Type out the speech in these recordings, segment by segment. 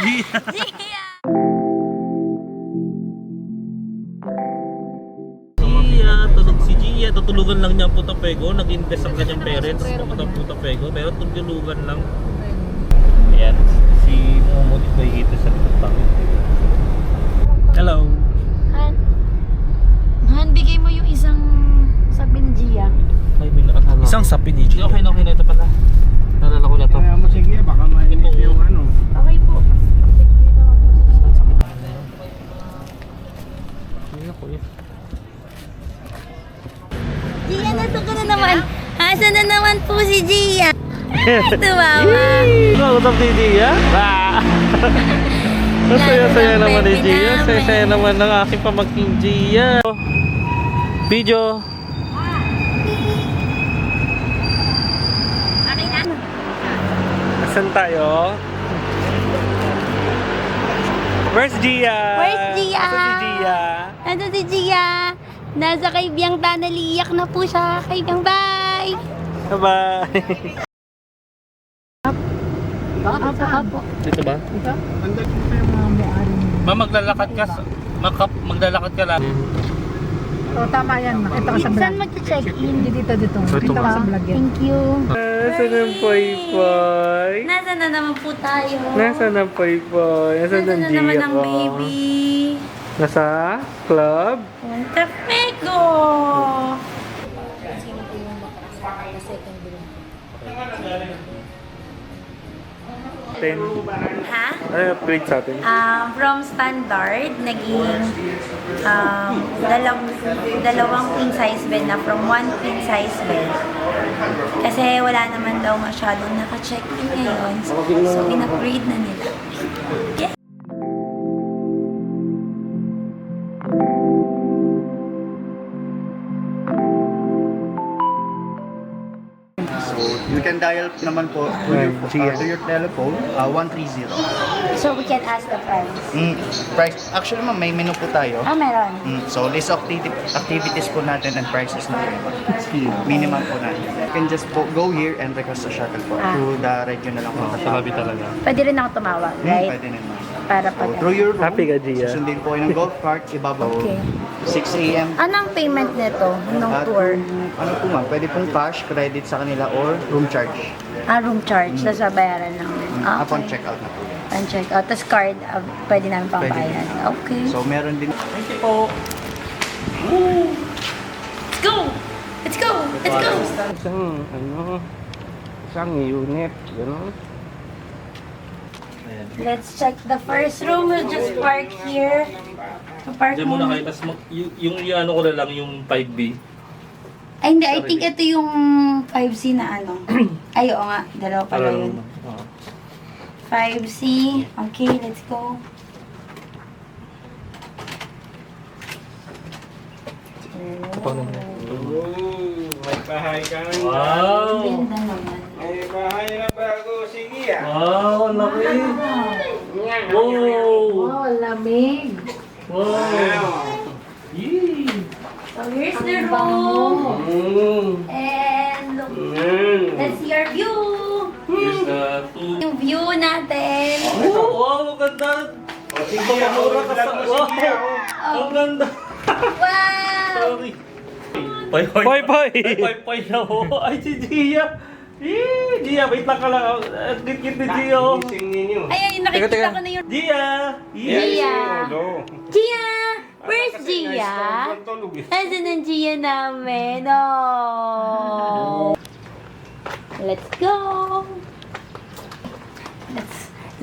Gia! Tulog si Gia. Tutulugan lang niya ang Putapego. Nag-invest ang kanyang parents sa Putapego. Pero tutulugan lang. Ayan. Si Momo dito ay hito sa likod pa. Hello. Han, bigay mo yung isang sabi ni Gia. Ay, may nakatala. Isang sapi ni Gia. Okay na ito pala. Nalala ko na to. Kaya mo sige, baka mainit yung ano. Okay po. Gia, nato ka na naman. Asan na naman po si Gia? Tumawa. Nakutap si Gia? Masaya-saya naman ni Gia. Saya-saya naman ng aking pamangking Gia. Video. Asan tayo? Where's Gia? Where's Gia? Asan si Gia? Nandito si Gia. Nasa kay Biang Tanaliyak na po siya. Kay Biang, bye! Bye-bye. Apo. Dito ba? Andal ko pa yung mga may-ari. Maglalakad ka. Maglalakad ka lang. Oo, tama yan. Makita ko sa vlog. Saan mag-check-in? Dito. Makita ko sa vlog yan. Thank you. Nasaan ang Poy-Poy? Nasaan na naman po tayo? Nasaan ang Poy-Poy? Nasaan ang na naman Gia ang ko? baby? Nasa club? Montefego! Ten. Ha? Ano yung upgrade sa atin? From standard, naging dalawang king size bed na from one king size bed. Kasi wala naman daw masyadong naka-check-in ngayon. So, in-upgrade na nila. Yeah. You can dial naman po to your telephone, 130. So, we can ask the price. Price, actually ma'am, may menu po tayo. Meron. So, list of activities po natin and prices na po. Minimum po natin. You can just go here and request a shuttle po to the region na lang po. Sa labi talaga. Pwede rin ako tumawag, right? Pwede naman. Para So, pag... through your room, Happy ka, Gia? susundin po kayo ng golf cart, ibabaw. Okay. 6 a.m. Anong payment nito? Nung tour? Ano po ma'am, pwede pong cash, credit sa kanila or room charge. Room charge. Tapos babayaran lang. Upon checkout na po. On check out. Tapos card, pwede namin pang Pwede. bayad. Okay. So, meron din. Thank you po. Let's go! Let's go! Let's go! Isang unit, gano'n. Let's check the first room. We'll just park here. Park Diyan muna kayo. muna. Tapos yung ano ko na lang, yung 5B. Ay, hindi. I think ito yung 5C na ano. Ay, oo nga. Dalawa pala yun. 5C. Okay, let's go. May bahay ka na. Wow! Ganda naman. May bahay na bago. Sige ah. Wow, ang laki! Wow! lamig. Wow! Yee! So, here's the room. And look. Let's see our view. Here's the two. Yung view natin. Wow, ang ganda! Iba pamura ka sa... Wow! Ang ganda! Wow! Sorry. Poy, na ho. Ay, si Gia. Gia, wait lang ka lang. Ang git-git ni Gia. oh. Gising ninyo. Ay, nakikita ko na yung... Gia! Gia! Hello. Gia! Where's Gia? Tulog eh. Nasaan ang Gia namin? Oh! Let's go!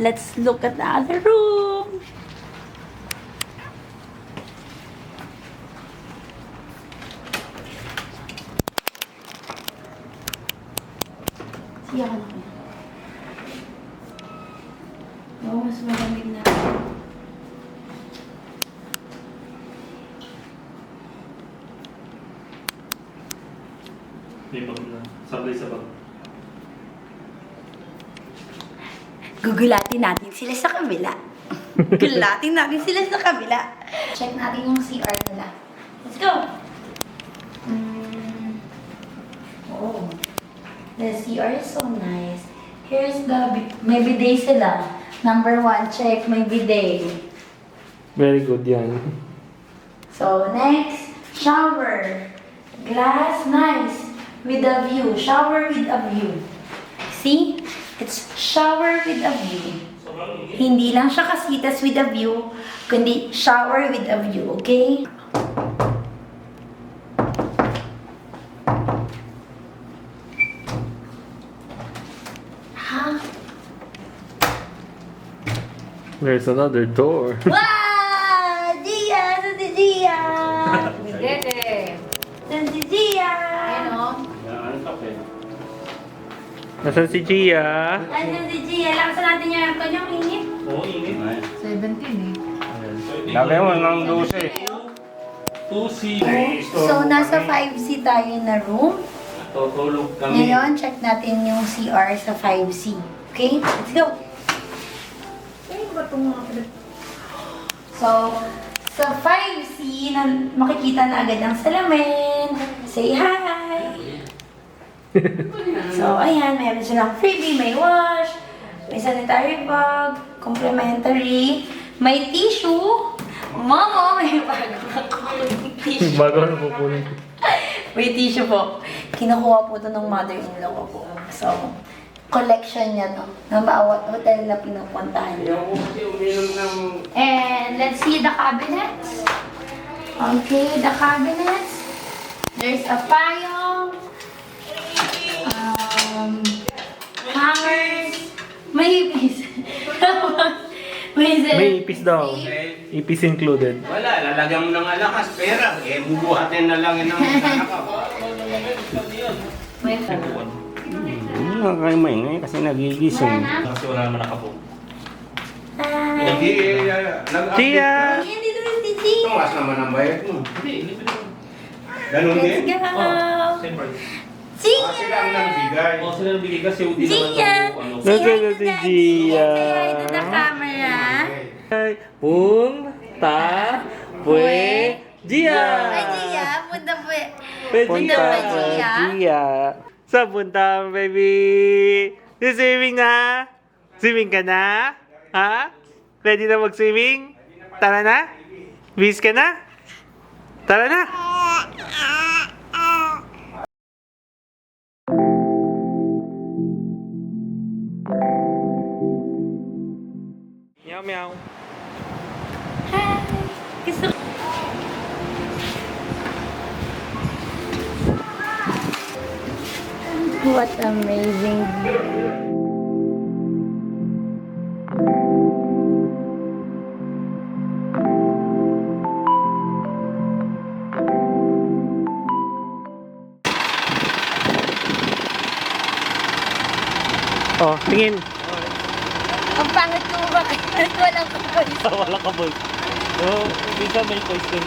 Let's look at the other room. Siya ka na. Oo, mas malamig na. Sabay-sabay. Gugulatin natin sila sa kabila. Gugulatin natin sila sa kabila. Check natin yung CR nila. Let's go! The CR is so nice. Here's the... May bidet sila. Number 1, check may bidet. Very good yan. So, next, shower. Glass, nice. With a view. Shower with a view. See? It's shower with a view. Hindi lang siya kasitas with a view, kundi shower with a view, okay? Ha? There's another door. Wow! Gia! Saan si Gia? Dede. Saan si Gia? Ano? Nasaan si Gia? Saan si Gia? Lakasan natin yung aircon yung init. Oo, init. 17 eh. Lagay mo ng 12. 2C. So, nasa 5C tayo na room. Tutulog kami. Ngayon, check natin yung CR sa 5C. Okay? Let's go! So, sa 5C, makikita na agad ang salamin. Say hi! So, ayan, meron silang freebie, may wash, may sanitary bag, complimentary, may tissue. Mama, may bagong tissue. Bago na pupunin. May tissue po. Kinukuha po ito ng mother-in-law ko po. So, collection niya to. Na bawat hotel na pinupuntahan niya. And let's see the cabinets. Okay, the cabinets. There's a payong. Hangers. May ipis. May ipis daw. Ipis included. Wala, lalagyan mo ng alakas, pera. Bubuhatin na lang yun ang anak ko. May Hindi nga kayo maingay kasi nagigising. Kasi wala naman nakapong. Hi. Gia! Ayan, dito rin si Gia. Tumas naman ang bayad mo. Hindi, libre naman. Ganun Let's din? go. Same price. Ah, sila ang nagbigay. Oo, sila nagbigay kasi hindi naman Gia! ako, ano. Say hi Nasaan to na si Daddy. Gia? Say hi to the camera. Punta Pue Gia! Ay, Gia. Punta po eh. Punta ba, Pue Gia? Gia! Sa punta, baby! Swimming na? Swimming ka na? Ha? Ready na mag-swimming? Tara na? Bis ka na? Tara na! Meow meow. Hi. Gusto What amazing view. Oh, tingin. Ang pangit ko ba kayo? Walang kapoy. Wala ka boy. Oh, bisa may question.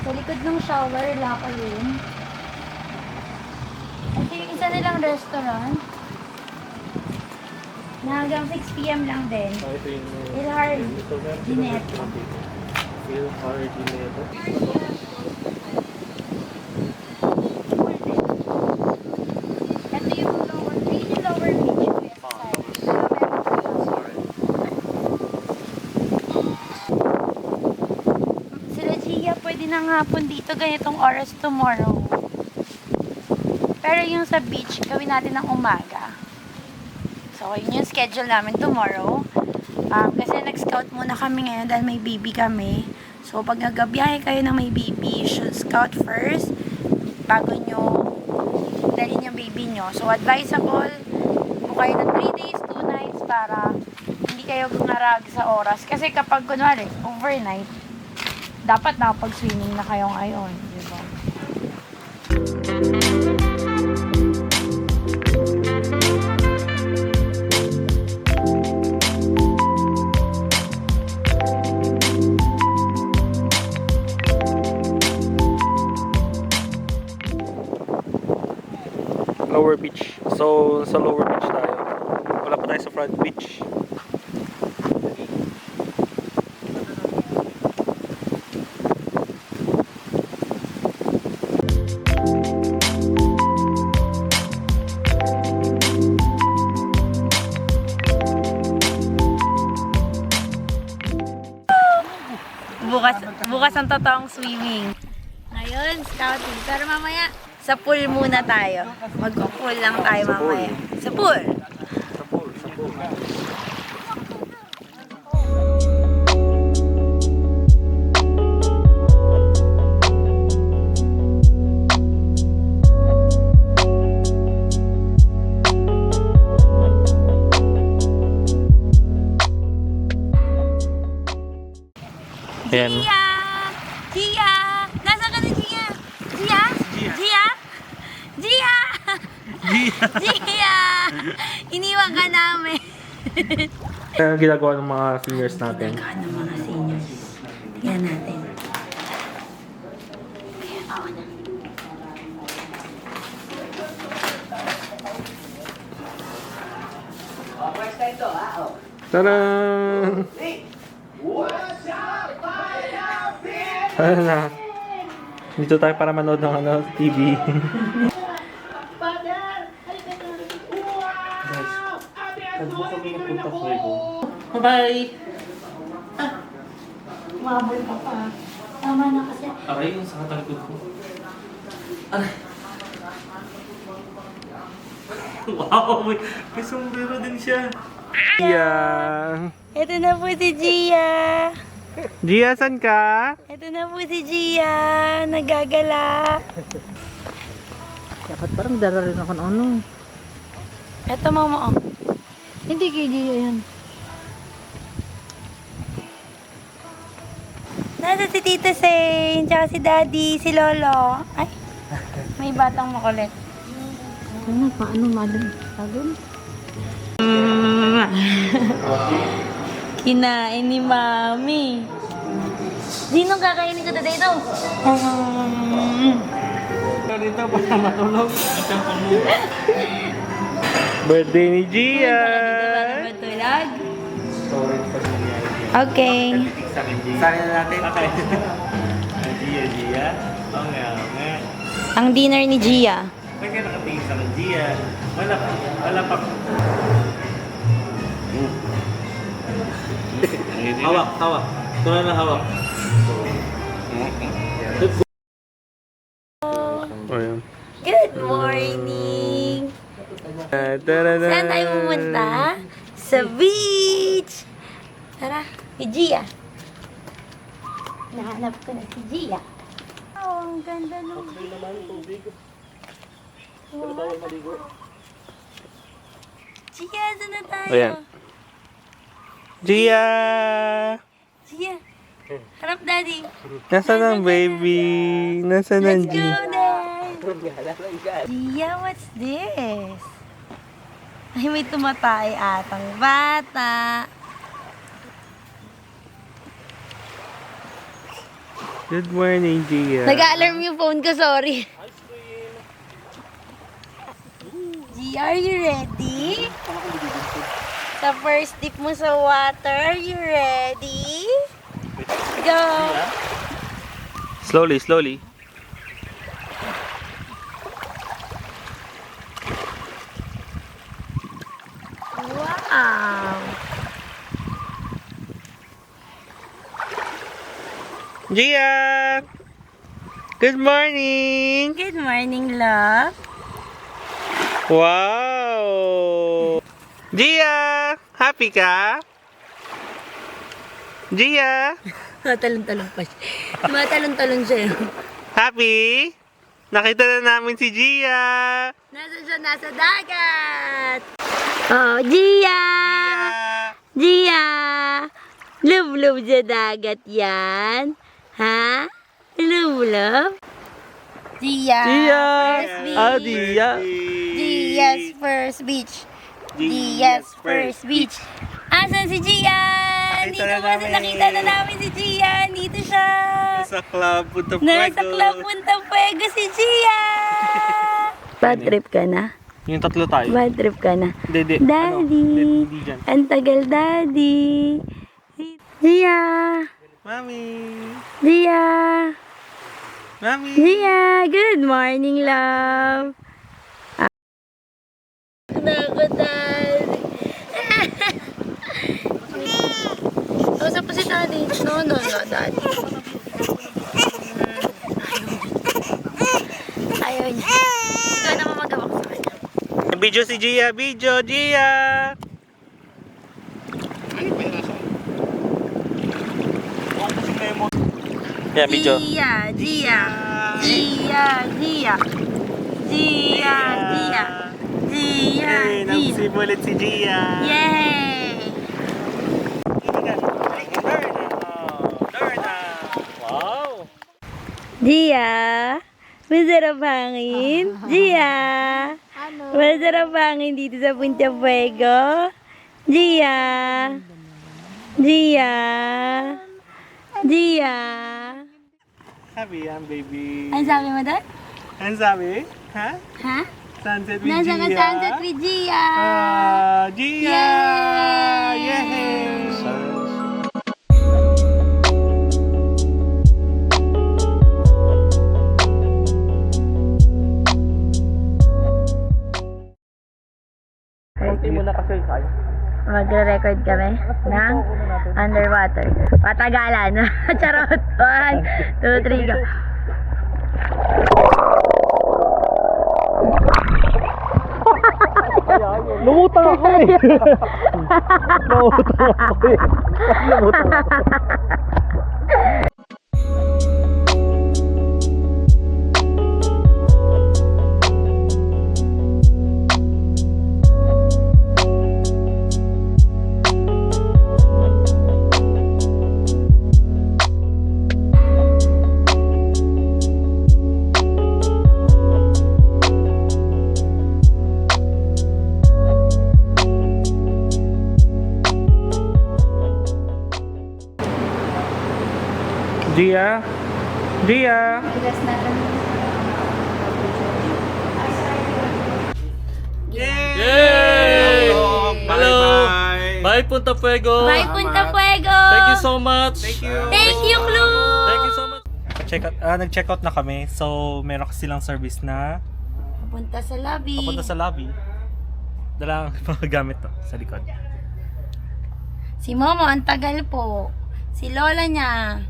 Sa likod ng shower, locker room. Ito yung isa nilang restaurant. Na hanggang 6 p.m. lang din. Ito yung Ilhar Dineto. Ito yung lower beach, west side. Sila Gia, pwede nang hapon dito ganitong oras tomorrow. Pero yung sa beach, gawin natin ng umaga. So, yun yung schedule namin tomorrow. Kasi nag-scout muna kami ngayon dahil may baby kami. So, pag nagabiyahe kayo na may baby, you should scout first bago nyo dalhin yung baby nyo. So, advisable, buka kayo ng 3 days, 2 nights para hindi kayo ngarag sa oras. Kasi kapag, kunwari, overnight, dapat nakapag-swimming na kayo ngayon. Diba? Lower beach. So, sa lower beach tayo. tayo sa front beach. Bukas ang totoong swimming. Ngayon, scouting. Pero mamaya, sa pool muna tayo. Magpo-pool lang tayo mamaya. Sa pool. Ayan. Gia! Gia! Nasaan ka na, Gia? Gia? Gia? Gia! Gia! Iniwan ka namin. Ano ginagawa ng mga seniors natin? Ano mga seniors? Tingnan natin. Ayan, ako na. Tadaan! Ano na? Dito tayo para manood ng TV. Bye! Umabol ka pa. Tama na kasi. Aray, yung sa katalkod ko. Aray. Wow! May sombrero din siya. Gia! Ito na po si Gia. Gia, saan ka? Ito na po si Gia. Nagagala. Dapat parang dala rin ako ng ano. Ito mama, oh. Hindi kay Gia yan. Nasa si Tita Sain, tsaka si Daddy, si Lolo. Ay, may batang makulit. Ano, paano madam? Tagin? Kinain ni Mami. Sinong kakainin ko today ito? Dito para matulog. Birthday ni Gia! Matulog? Okay. Sali na natin. Okay. Gia. Oo nga. Ang dinner ni Gia. Ba't ka nakatingin sa akin, Gia? Wala pa. Hawak. Ito na hawak. Ayan. Good morning! Saan tayo pumunta? Sa beach! Tara, si Gia. Nahanap ko na si Gia. Oh, ang ganda nung... Gia, saan na tayo? Ayan. Gia! Gia, harap daddy. Nasaan ang baby? Nasaan ang Let's go, Gia? Dad. Gia, what's this? Ay, may tumatay atang bata. Good morning, Gia. Nag-alarm yung phone ko, sorry. Gia, are you ready? Sa first dip mo sa water, are you ready? Go! Slowly. Wow! Gia! Good morning! Good morning, love. Wow! Gia! Happy ka? Gia! Matalon-talon pa siya. Matalon-talon siya. Happy? Nakita na namin si Gia! Nasa siya? Nasa dagat! Oh, Gia! Gia! Love sa dagat yan. Ha? Love? Gia! Gia! First beach. Ah, Gia! Gia's first beach. Gia's first beach. Asan si Gia? Dito na kasi namin. nakita na namin si Gia. Dito siya. Sa club, Punta Nasa Club Punta Fuego si Gia. Bad trip ka na? Yung tatlo tayo. Bad trip ka na. Hindi. Daddy! Hindi dyan. Ang tagal, Daddy! Gia! Mami! Gia! Mami! Gia! Good morning, love! Ako, Daddy! Kausap po si Daddy. No, Daddy. Ayaw niya. Ikaw naman magawak sa kanya. Video si Gia! Video! Gia! Yan, video. Gia! Gia! Yay! Nag-sim ulit si Gia! Yay! Wow! Gia! Masarap hangin? Gia! Masarap hangin dito sa Punta Fuego? Gia! Gia! Gia! Happy yan, baby. Ano sabi mo doon? Ano sabi? Ha? Ha? Sunset with Nasa Gia. ka sunset with Gia! Gia! Yay! Yay! Konti mo na kasi kayo. Magre-record kami ng underwater. Patagalan. Charot. 1, 2, 3, go. Lumutang ako eh. Lumutang ako eh. Lumutang ako. Gia? Gia? Yay! Hello! Bye-bye. Bye, Punta Fuego! Bye, Punta Fuego! Thank you so much! Thank you, Clue! Thank you so much! Nag-check out na kami. So, meron kasi silang service na Papunta sa lobby. papunta sa lobby. Dala ang mga gamit to sa likod. Si Momo, ang tagal po. Si Lola niya.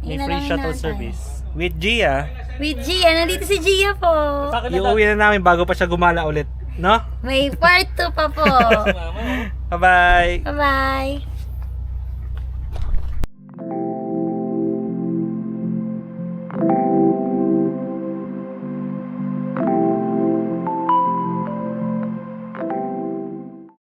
May Yun na free lang shuttle inaantay. service. With Gia. With Gia. Nandito si Gia po. Iuwi na namin bago pa siya gumala ulit. No? May part 2 pa po. Bye-bye! Bye-bye.